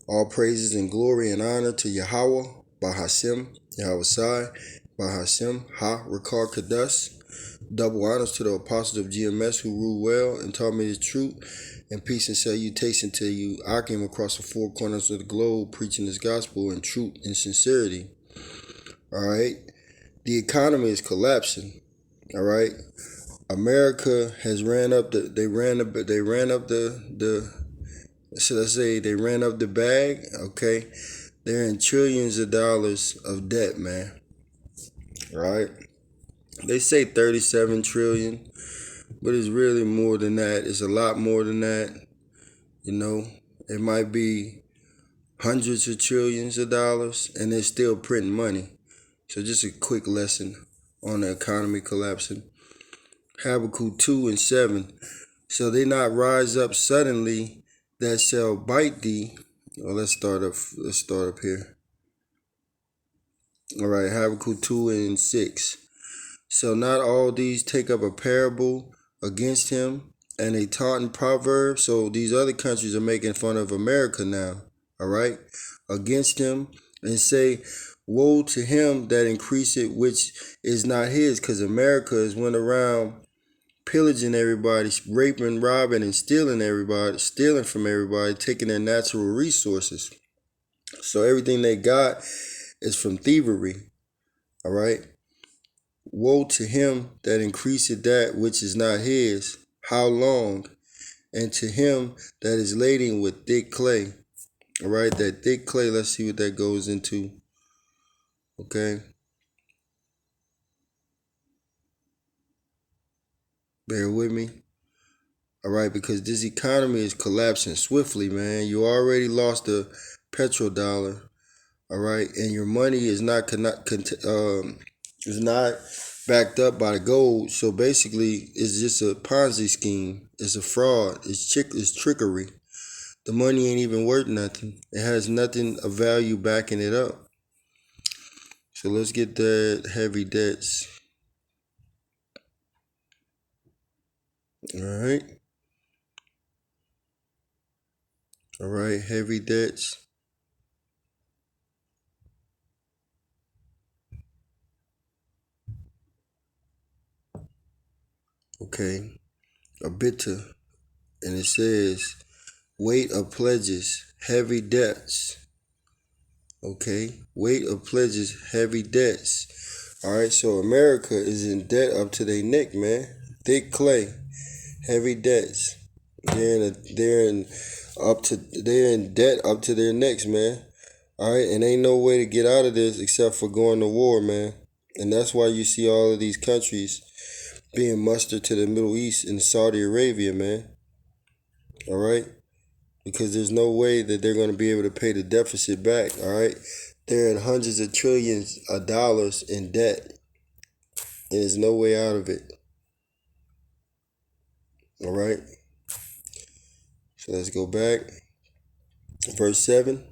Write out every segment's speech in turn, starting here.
All praises and glory and honor to Yahweh, Bahashem, Yahweh Sai, Bahashem, Ha, Rakar Kadas. Double honors to the apostles of GMS who rule well and taught me the truth. And peace and salutation to you. I came across the four corners of the globe preaching this gospel in truth and sincerity. All right. The economy is collapsing. All right. America has ran up the should I say they ran up the bag, okay? They're in trillions of dollars of debt, man. Right? They say 37 trillion, but it's really more than that. It's a lot more than that. You know, it might be hundreds of trillions of dollars, and they're still printing money. So just a quick lesson on the economy collapsing. Habakkuk 2 and 7. So they not rise up suddenly that shall bite thee. Well, let's start up here. All right, Habakkuk 2 and 6. So not all these take up a parable against him and a taunting proverb. So these other countries are making fun of America now, all right, against him, and say, woe to him that increaseth which is not his, because America has went around pillaging everybody, raping, robbing, and stealing from everybody, taking their natural resources. So everything they got is from thievery. All right. Woe to him that increaseth that which is not his. How long? And to him that is laden with thick clay. All right. That thick clay. Let's see what that goes into. Okay. Bear with me. All right, because this economy is collapsing swiftly, man. You already lost the petrodollar, all right, and your money is not backed up by the gold. So basically, it's just a Ponzi scheme. It's a fraud. It's trickery. The money ain't even worth nothing. It has nothing of value backing it up. So let's get that heavy debts. All right. All right, heavy debts. Okay, a bitter, and it says, weight of pledges, heavy debts. Okay, weight of pledges, heavy debts. All right, so America is in debt up to their neck, man. Thick clay, heavy debts. They're in debt up to their necks, man. All right, and ain't no way to get out of this except for going to war, man. And that's why you see all of these countries being mustered to the Middle East and Saudi Arabia, man. All right, because there's no way that they're going to be able to pay the deficit back. All right, they're in hundreds of trillions of dollars in debt, and there's no way out of it. All right, so let's go back. Verse 7.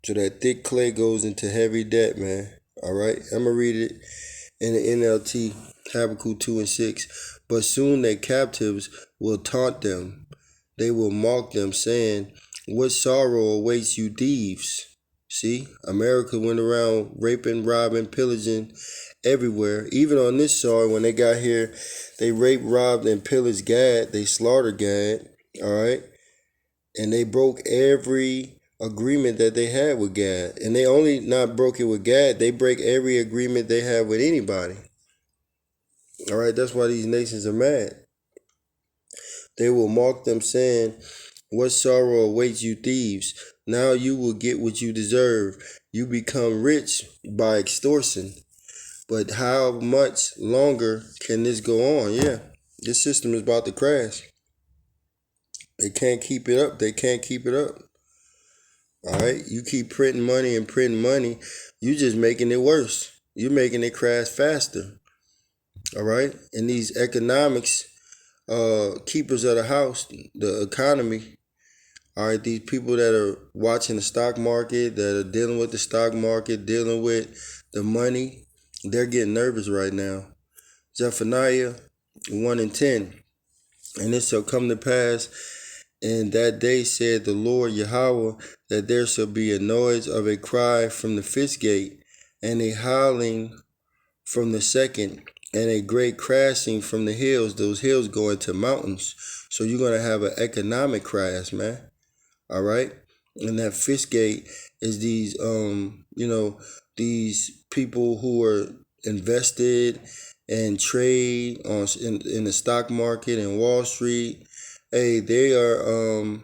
So that thick clay goes into heavy debt, man. All right, I'm going to read it in the NLT, Habakkuk 2 and 6. But soon their captives will taunt them. They will mock them, saying, what sorrow awaits you thieves? See, America went around raping, robbing, pillaging everywhere. Even on this soil, when they got here, they raped, robbed, and pillaged Gad. They slaughtered Gad, all right? And they broke every agreement that they had with Gad. And they only not broke it with Gad, they break every agreement they have with anybody. All right, that's why these nations are mad. They will mock them, saying, what sorrow awaits you thieves? Now you will get what you deserve. You become rich by extortion. But how much longer can this go on? Yeah, this system is about to crash. They can't keep it up. They can't keep it up. All right, you keep printing money and printing money. You just making it worse. You're making it crash faster. All right, and these economics keepers of the house, the economy. All right, these people that are watching the stock market, that are dealing with the stock market, dealing with the money, they're getting nervous right now. Zephaniah 1 and 10. And it shall come to pass And that day said the Lord Yahweh, that there shall be a noise of a cry from the fifth gate, and a howling from the second, and a great crashing from the hills. Those hills go into mountains. So you're going to have an economic crash, man. All right. And that fifth gate is these, these people who are invested and trade in the stock market and Wall Street. Hey, they're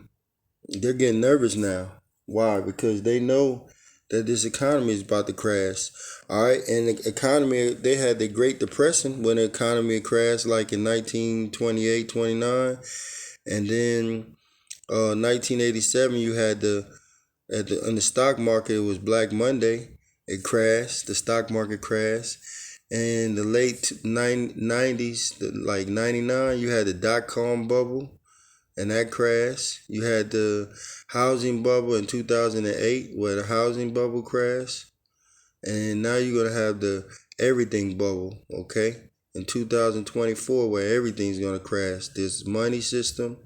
getting nervous now. Why? Because they know that this economy is about to crash. All right, and the economy, they had the Great Depression when the economy crashed, like in 1928, 29, and then 1987, you had in the stock market, it was Black Monday. It crashed. The stock market crashed. And the late 90s, like 99, you had the dot-com bubble, and that crashed. You had the housing bubble in 2008, where the housing bubble crashed. And now you're going to have the everything bubble, okay? In 2024, where everything's going to crash. This money system,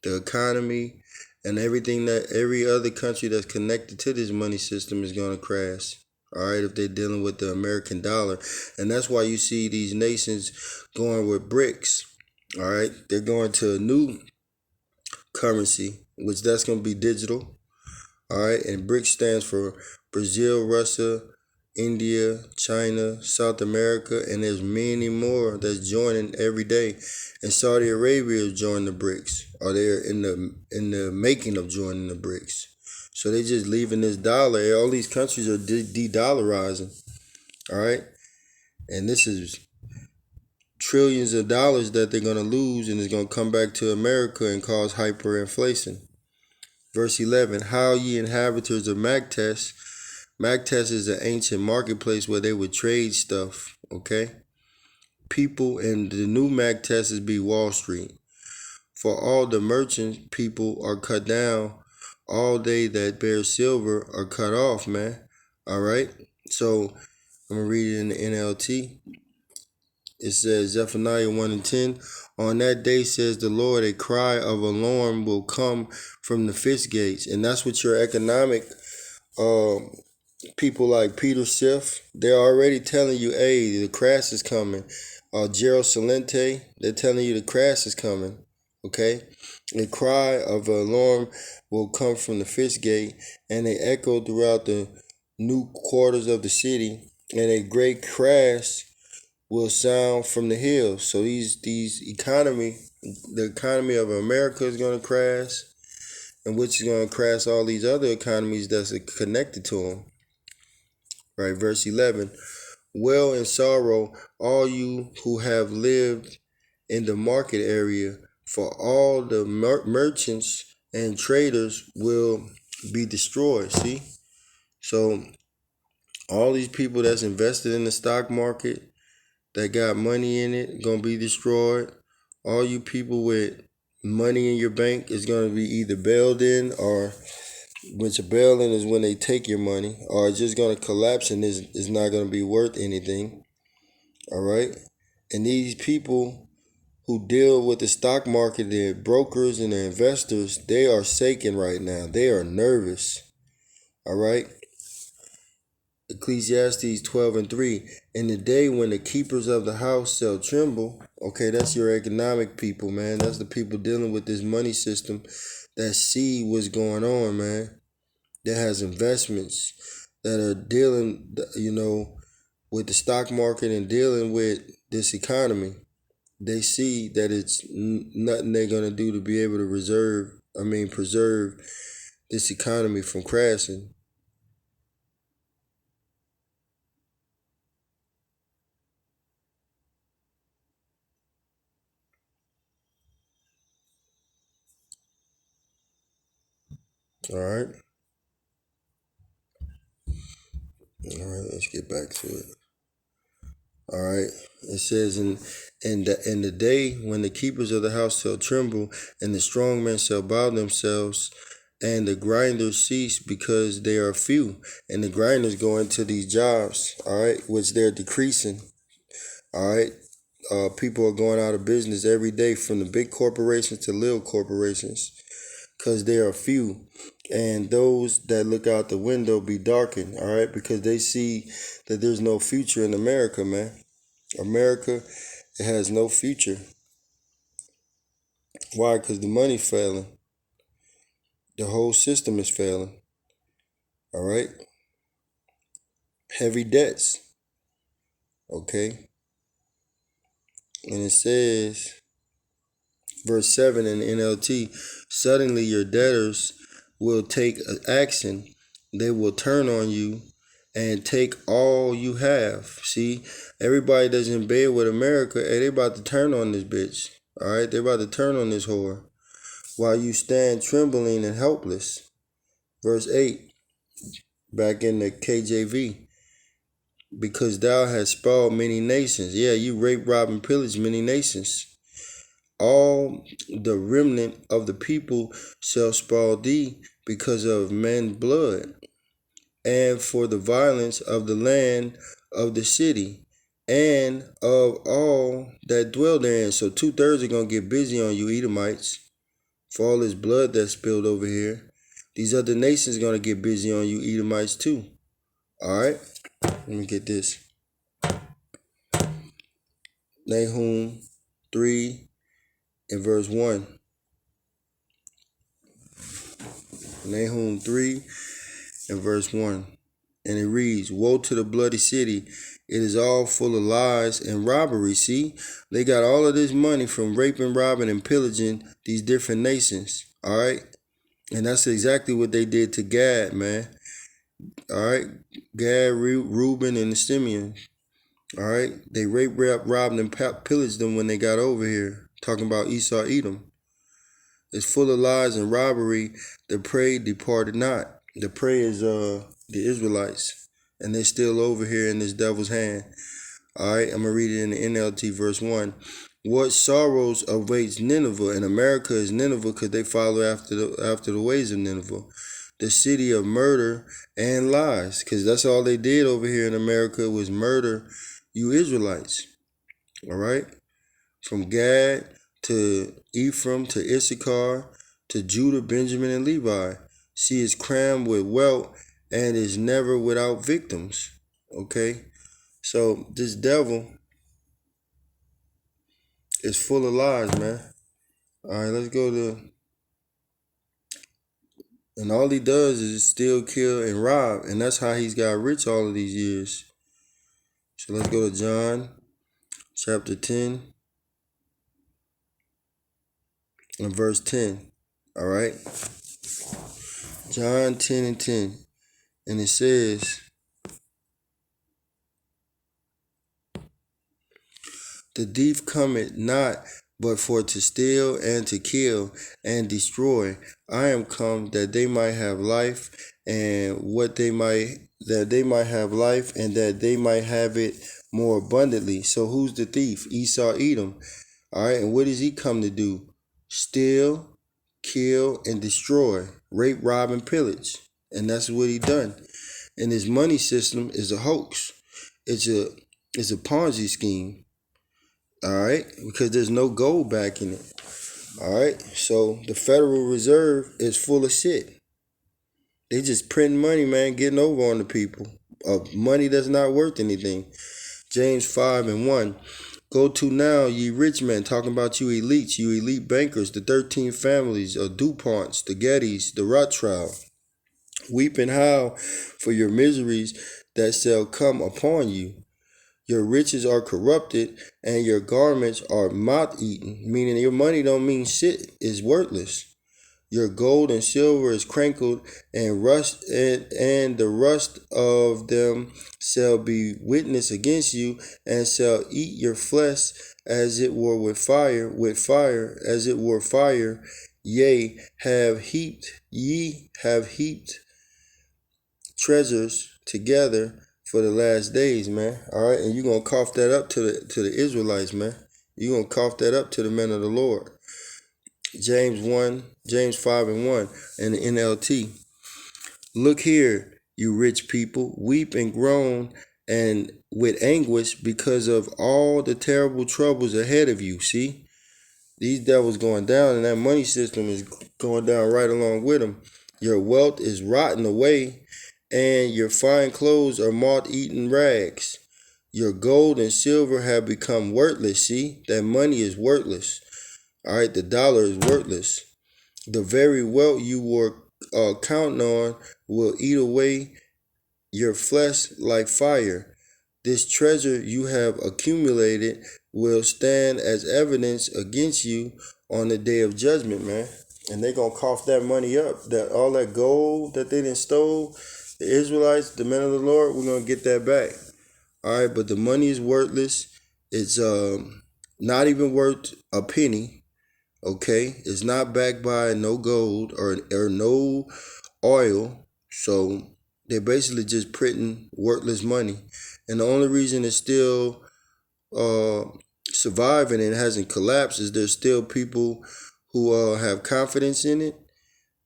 the economy, and everything that every other country that's connected to this money system is going to crash. All right, if they're dealing with the American dollar. And that's why you see these nations going with BRICS. All right, they're going to a new currency, which that's going to be digital. All right, and BRICS stands for Brazil, Russia, India, China, South America, and there's many more that's joining every day. And Saudi Arabia is joining the BRICS, or they're in the making of joining the BRICS. So they just leaving this dollar. All these countries are de-dollarizing. All right, and this is trillions of dollars that they're gonna lose, and it's gonna come back to America and cause hyperinflation. Verse 11, how ye inhabitants of Magtes. Magtes is an ancient marketplace where they would trade stuff, okay? People, and the new Magtes is be Wall Street. For all the merchant people are cut down, all they that bear silver are cut off, man. All right? So I'm going to read it in the NLT. It says, Zephaniah 1 and 10, on that day, says the Lord, a cry of alarm will come from the fish gates. And that's what your economic people like Peter Schiff, they're already telling you, hey, the crash is coming. Gerald Salente, they're telling you the crash is coming. Okay? A cry of alarm will come from the fish gate, and they echo throughout the new quarters of the city, and a great crash will sound from the hills. So the economy of America is going to crash, and which is going to crash all these other economies that's connected to them. Right, verse 11. Well in sorrow, all you who have lived in the market area, for all the merchants and traders will be destroyed. See? So all these people that's invested in the stock market, that got money in it, gonna be destroyed. All you people with money in your bank is gonna be either bailed in, or which a bail-in is when they take your money, or it's just gonna collapse and is not gonna be worth anything. All right, and these people who deal with the stock market, their brokers and their investors, they are shaking right now. They are nervous. All right. Ecclesiastes 12 and 3. In the day when the keepers of the house shall tremble, okay, that's your economic people, man. That's the people dealing with this money system that see what's going on, man. That has investments, that are dealing, with the stock market and dealing with this economy. They see that it's nothing they're going to do to be able to preserve this economy from crashing. All right. All right, let's get back to it. All right. It says, in the day when the keepers of the house shall tremble, and the strong men shall bow themselves, and the grinders cease because they are few. And the grinders go into these jobs, all right, which they're decreasing. All right. People are going out of business every day, from the big corporations to little corporations. because they are few, and those that look out the window be darkened. All right, because they see that there's no future in America, man. America, it has no future. Why? Because the money's failing. The whole system is failing. All right, heavy debts. Okay, and it says, verse 7 in the NLT, suddenly your debtors will take action. They will turn on you and take all you have. See, everybody that's in bed with America, hey, they about to turn on this bitch. All right, they about to turn on this whore while you stand trembling and helpless. Verse 8, back in the KJV, because thou hast spoiled many nations. Yeah, you rape, rob, and pillage many nations. All the remnant of the people shall spoil thee because of men's blood, and for the violence of the land of the city, and of all that dwell therein. So 2/3 are going to get busy on you Edomites for all this blood that's spilled over here. These other nations are going to get busy on you Edomites too. All right, let me get this. Nahum 3 and verse 1. Nahum 3 and verse 1. And it reads, woe to the bloody city. It is all full of lies and robbery. See, they got all of this money from raping, robbing, and pillaging these different nations. All right. And that's exactly what they did to Gad, man. All right. Gad, Reuben, and the Simeon. All right. They raped, robbed, and pillaged them when they got over here. Talking about Esau, Edom. It's full of lies and robbery. The prey departed not. The prey is the Israelites, and they're still over here in this devil's hand. All right, I'm gonna read it in the NLT, verse 1. What sorrows awaits Nineveh? And America is Nineveh because they follow after the ways of Nineveh, the city of murder and lies, because that's all they did over here in America was murder you Israelites. All right, from Gad to Ephraim to Issachar to Judah, Benjamin, and Levi. She is crammed with wealth and is never without victims. Okay, so this devil is full of lies, man. All right, let's go to, and all he does is steal, kill, and rob, and that's how he's got rich all of these years. So let's go to John chapter 10 and verse 10. All right, John 10 and 10, and it says, the thief cometh not but for to steal and to kill and destroy. I am come that they might have life, and that they might have life, and that they might have it more abundantly. So who's the thief? Esau, Edom. All right, and what does he come to do? Steal, kill, and destroy. Rape, rob, and pillage. And that's what he done. And his money system is a hoax. It's a Ponzi scheme. All right, because there's no gold backing it. All right, so the Federal Reserve is full of shit. They just print money, man, getting over on the people. Money that's not worth anything. James 5 and 1. Go to now, ye rich men, talking about you elites, you elite bankers, the 13 families of DuPonts, the Gettys, the Rothschild. Weep and howl for your miseries that shall come upon you. Your riches are corrupted, and your garments are moth-eaten, meaning your money don't mean shit, it's worthless. Your gold and silver is crinkled, and rust, and the rust of them shall be witness against you, and shall eat your flesh as it were with fire, as it were fire. Yea, ye have heaped treasures together for the last days, man. All right, and you're gonna cough that up to the Israelites, man. You're gonna cough that up to the men of the Lord. James 5 and 1, and the NLT. Look here, you rich people, weep and groan and with anguish because of all the terrible troubles ahead of you. See, These devils going down, and that money system is going down right along with them. Your wealth is rotting away, and your fine clothes are moth-eaten rags. Your gold and silver have become worthless. See, that money is worthless. All right, the dollar is worthless. The very wealth you were counting on will eat away your flesh like fire. This treasure you have accumulated will stand as evidence against you on the day of judgment, man. And they're gonna cough that money up. That all that gold that they done stole, the Israelites, the men of the Lord, we're gonna get that back. All right, but the money is worthless. It's not even worth a penny. Okay, it's not backed by no gold or no oil. So they're basically just printing worthless money, and the only reason it's still uh, surviving and hasn't collapsed is there's still people who have confidence in it.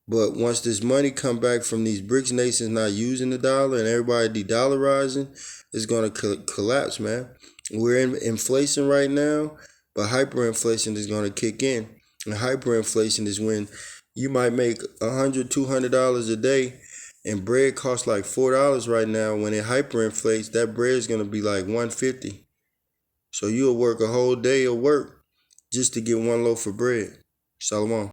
But once this money come back from these BRICS nations not using the dollar and everybody de-dollarizing, it's gonna collapse, man. We're in inflation right now, but hyperinflation is gonna kick in. And hyperinflation is when you might make $100, $200 a day, and bread costs like $4 right now. When it hyperinflates, that bread is gonna be like $1.50. So you'll work a whole day of work just to get one loaf of bread. Shalom.